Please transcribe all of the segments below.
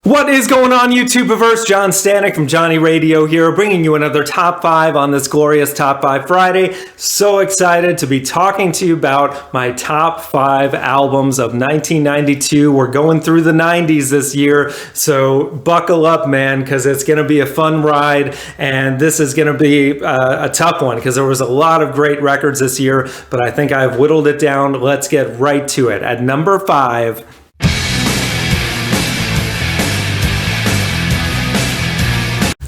What is going on, YouTubeverse? John Stanek from Johnny Radio here, bringing you another Top 5 on this glorious Top 5 Friday. So excited to be talking to you about my Top 5 albums of 1992. We're going through the 90s this year, so buckle up, man, because it's going to be a fun ride, and this is going to be a tough one because there was a lot of great records this year, but I think I've whittled it down. Let's get right to it. At number 5...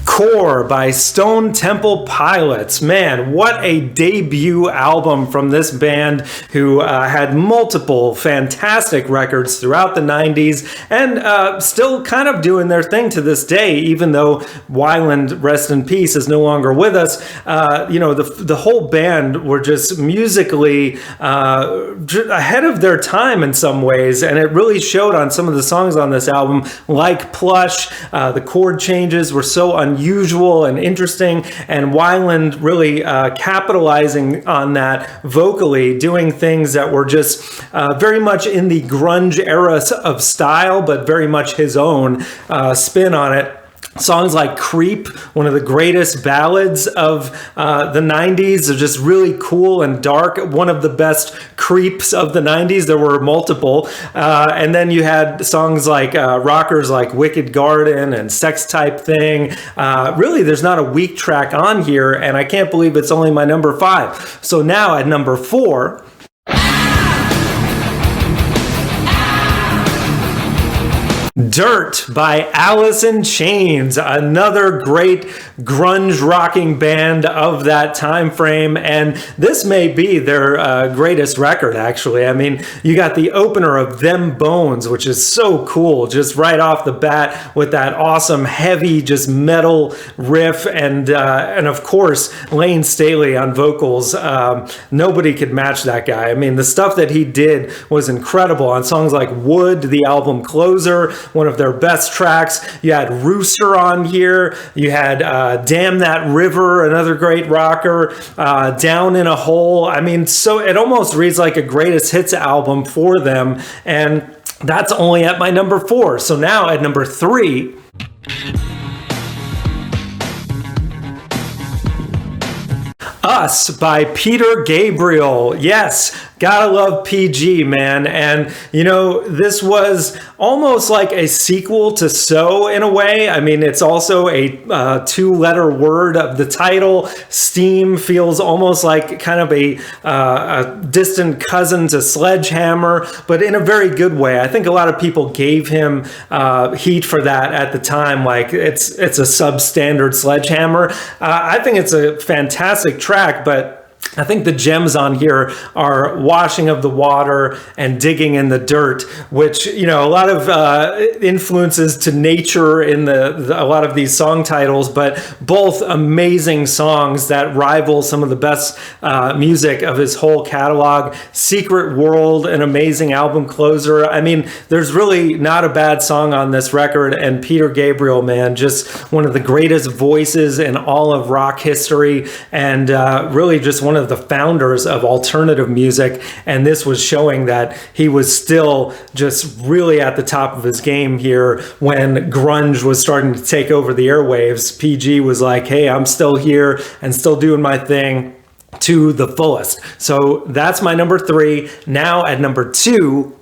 Core by Stone Temple Pilots. Man, what a debut album from this band who had multiple fantastic records throughout the 90s and still kind of doing their thing to this day, even though Weiland, rest in peace, is no longer with us. The whole band were just musically ahead of their time in some ways, and it really showed on some of the songs on this album, like Plush. The chord changes were so unusual and interesting, and Weiland really capitalizing on that vocally, doing things that were just very much in the grunge era of style, but very much his own spin on it. Songs like Creep, one of the greatest ballads of the 90s, are just really cool and dark. One of the best creeps of the 90s. There were multiple. And then you had songs like rockers like Wicked Garden and Sex Type Thing. Really, there's not a weak track on here, and I can't believe it's only my number 5. So now at number 4... Dirt by Alice in Chains, another great grunge rocking band of that time frame, and this may be their greatest record, actually. I mean, you got the opener of Them Bones, which is so cool, just right off the bat with that awesome heavy just metal riff, and of course Lane Staley on vocals. Nobody could match that guy. I mean, the stuff that he did was incredible on songs like Wood, the album closer, one of their best tracks. You had Rooster on here. You had Damn That River, another great rocker. Down in a Hole. I mean, so it almost reads like a greatest hits album for them, and that's only at my number 4. So now at number 3... Us by Peter Gabriel. Yes, gotta love PG, man. And, you know, this was almost like a sequel to So in a way. I mean, it's also a two-letter word of the title. Steam feels almost like kind of a distant cousin to Sledgehammer, but in a very good way. I think a lot of people gave him heat for that at the time, like it's a substandard Sledgehammer. I think it's a fantastic track, but I think the gems on here are Washing of the Water and Digging in the Dirt, which, you know, a lot of influences to nature in a lot of these song titles, but both amazing songs that rival some of the best music of his whole catalog. Secret World, an amazing album closer. I mean, there's really not a bad song on this record, and Peter Gabriel, man, just one of the greatest voices in all of rock history, and really just one of the founders of alternative music, and this was showing that he was still just really at the top of his game here when grunge was starting to take over the airwaves. PG was like, hey, I'm still here and still doing my thing to the fullest. So that's my number 3. Now at number 2...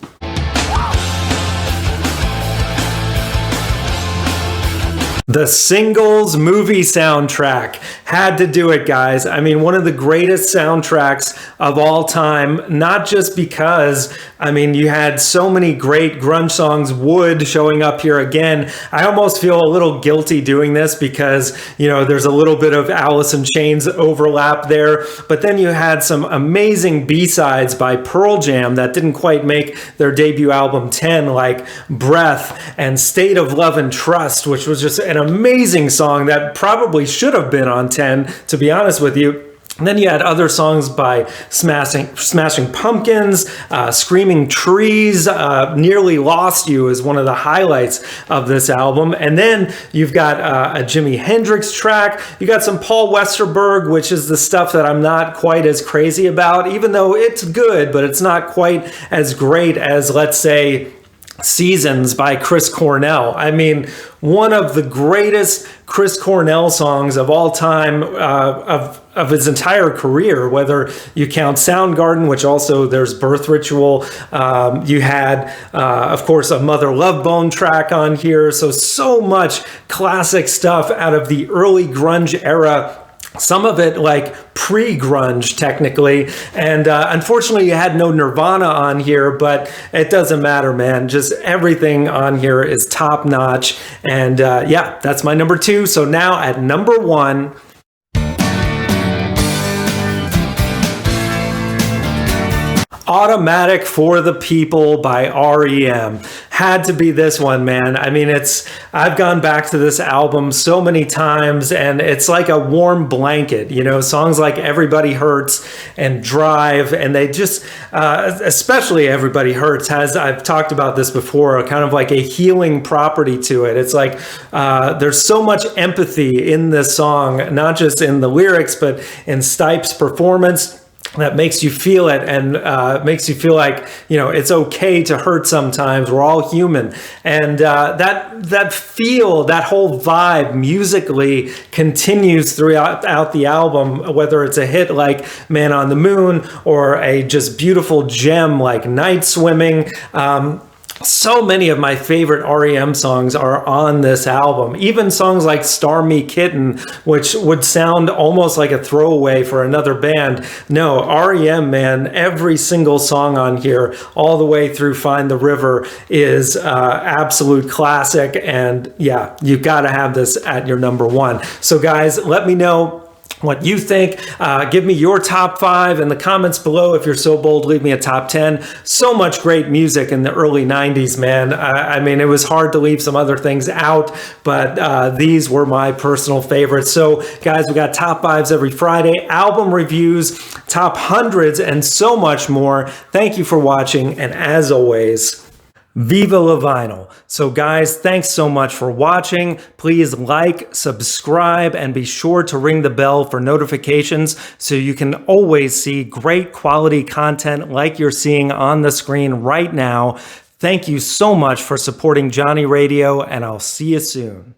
The Singles movie soundtrack. Had to do it, guys. I mean, one of the greatest soundtracks of all time, not just because, I mean, you had so many great grunge songs, Wood showing up here again. I almost feel a little guilty doing this because, you know, there's a little bit of Alice in Chains overlap there, but then you had some amazing B-sides by Pearl Jam that didn't quite make their debut album 10, like Breath and State of Love and Trust, which was just an amazing song that probably should have been on 10, to be honest with you. And then you had other songs by Smashing Pumpkins, Screaming Trees, Nearly Lost You is one of the highlights of this album. And then you've got a Jimi Hendrix track. You got some Paul Westerberg, which is the stuff that I'm not quite as crazy about, even though it's good, but it's not quite as great as, let's say, Seasons by Chris Cornell. I mean, one of the greatest Chris Cornell songs of all time, of his entire career, whether you count Soundgarden, which also there's Birth Ritual. You had, of course, a Mother Love Bone track on here. So much classic stuff out of the early grunge era. Some of it like pre-grunge technically, and unfortunately you had no Nirvana on here, but it doesn't matter, man. Just everything on here is top notch, and yeah, that's my number 2. So now at number 1, Automatic for the People by REM. Had to be this one, man. I mean, I've gone back to this album so many times, and it's like a warm blanket, you know, songs like Everybody Hurts and Drive, and they just, especially Everybody Hurts has, I've talked about this before, kind of like a healing property to it. It's like, there's so much empathy in this song, not just in the lyrics, but in Stipe's performance, that makes you feel it, and makes you feel like, you know, it's okay to hurt sometimes. We're all human. And that feel, that whole vibe musically continues throughout the album, whether it's a hit like Man on the Moon or a just beautiful gem like Night Swimming. So many of my favorite REM songs are on this album. Even songs like Star Me Kitten, which would sound almost like a throwaway for another band. No, REM, man, every single song on here, all the way through Find the River, is absolute classic. And yeah, you've got to have this at your number 1. So guys, let me know what you think. Give me your top 5 in the comments below. If you're so bold, leave me a top 10. So much great music in the early 90s, man. I mean, it was hard to leave some other things out, but these were my personal favorites. So guys, we got top 5s every Friday, album reviews, top hundreds, and so much more. Thank you for watching, and as always, Viva La Vinyl. So guys, thanks so much for watching. Please like, subscribe, and be sure to ring the bell for notifications so you can always see great quality content like you're seeing on the screen right now. Thank you so much for supporting Johnny Radio, and I'll see you soon.